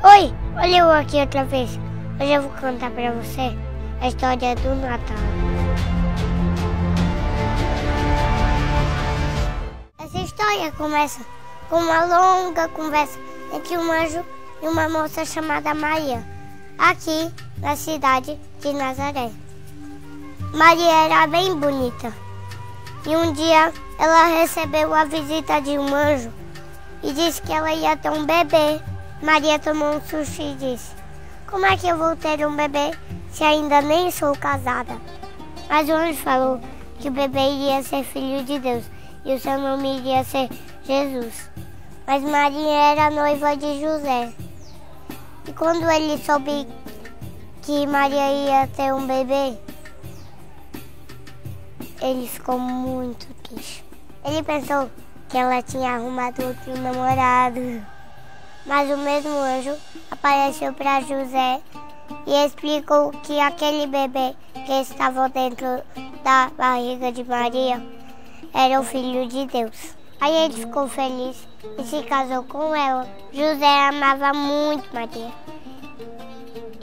Oi, olha eu aqui outra vez. Hoje eu vou contar pra você a história do Natal. Essa história começa com uma longa conversa entre um anjo e uma moça chamada Maria, aqui na cidade de Nazaré. Maria era bem bonita e um dia ela recebeu a visita de um anjo e disse que ela ia ter um bebê. Maria tomou um susto e disse: como é que eu vou ter um bebê se ainda nem sou casada? Mas o anjo falou que o bebê iria ser filho de Deus e o seu nome iria ser Jesus. Mas Maria era noiva de José. E quando ele soube que Maria ia ter um bebê, ele ficou muito triste. Ele pensou que ela tinha arrumado outro namorado. Mas o mesmo anjo apareceu para José e explicou que aquele bebê que estava dentro da barriga de Maria era o Filho de Deus. Aí ele ficou feliz e se casou com ela. José amava muito Maria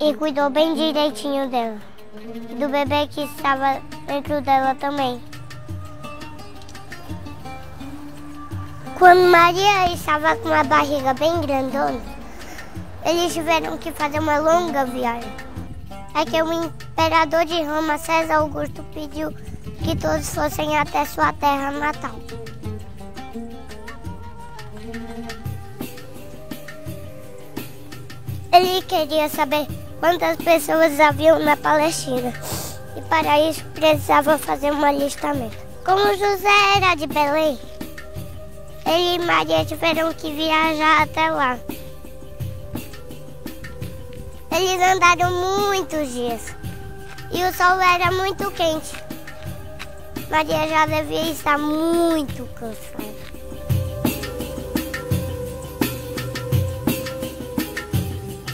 e cuidou bem direitinho dela, do bebê que estava dentro dela também. Quando Maria estava com a barriga bem grandona, eles tiveram que fazer uma longa viagem. É que o imperador de Roma, César Augusto, pediu que todos fossem até sua terra natal. Ele queria saber quantas pessoas haviam na Palestina e para isso precisava fazer um alistamento. Como José era de Belém, ele e Maria tiveram que viajar até lá. Eles andaram muitos dias e o sol era muito quente. Maria já devia estar muito cansada.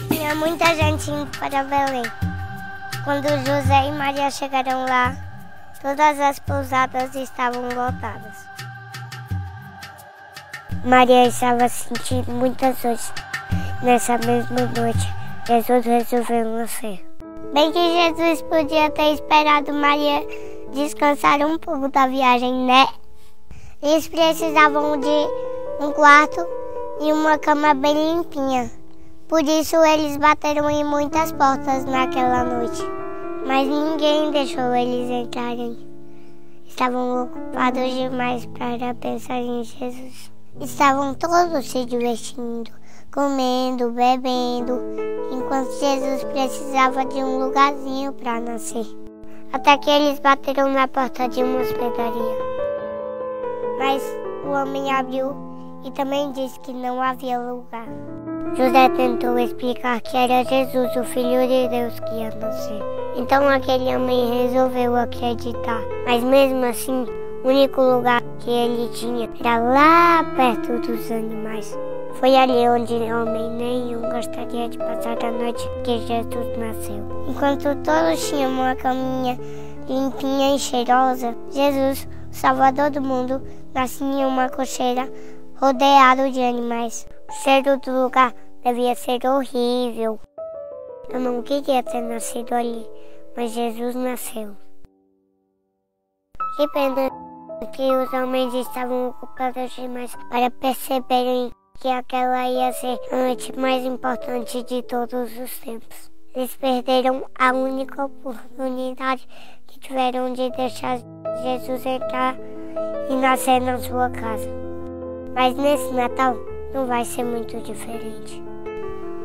Tinha muita gente indo para Belém. Quando José e Maria chegaram lá, todas as pousadas estavam lotadas. Maria estava sentindo muitas dores. Nessa mesma noite, Jesus resolveu nascer. Bem que Jesus podia ter esperado Maria descansar um pouco da viagem, né? Eles precisavam de um quarto e uma cama bem limpinha. Por isso eles bateram em muitas portas naquela noite. Mas ninguém deixou eles entrarem. Estavam ocupados demais para pensar em Jesus. Estavam todos se divertindo, comendo, bebendo, enquanto Jesus precisava de um lugarzinho para nascer. Até que eles bateram na porta de uma hospedaria. Mas o homem abriu e também disse que não havia lugar. José tentou explicar que era Jesus, o Filho de Deus, que ia nascer. Então aquele homem resolveu acreditar, mas mesmo assim, o único lugar que ele tinha era lá perto dos animais. Foi ali onde homem nenhum gostaria de passar a noite que Jesus nasceu. Enquanto todos tinham uma caminha limpinha e cheirosa, Jesus, o Salvador do mundo, nascia em uma cocheira rodeado de animais. O cheiro do lugar devia ser horrível. Eu não queria ter nascido ali, mas Jesus nasceu. Que pena que os homens estavam ocupados demais para perceberem que aquela ia ser a noite mais importante de todos os tempos. Eles perderam a única oportunidade que tiveram de deixar Jesus entrar e nascer na sua casa. Mas nesse Natal não vai ser muito diferente.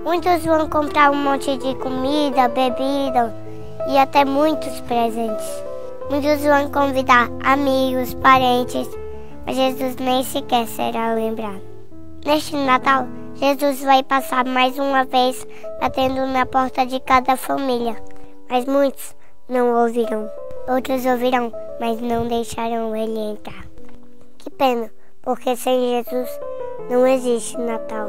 Muitos vão comprar um monte de comida, bebida e até muitos presentes. Muitos vão convidar amigos, parentes, mas Jesus nem sequer será lembrado. Neste Natal, Jesus vai passar mais uma vez batendo na porta de cada família, mas muitos não ouvirão. Outros ouvirão, mas não deixarão ele entrar. Que pena, porque sem Jesus não existe Natal.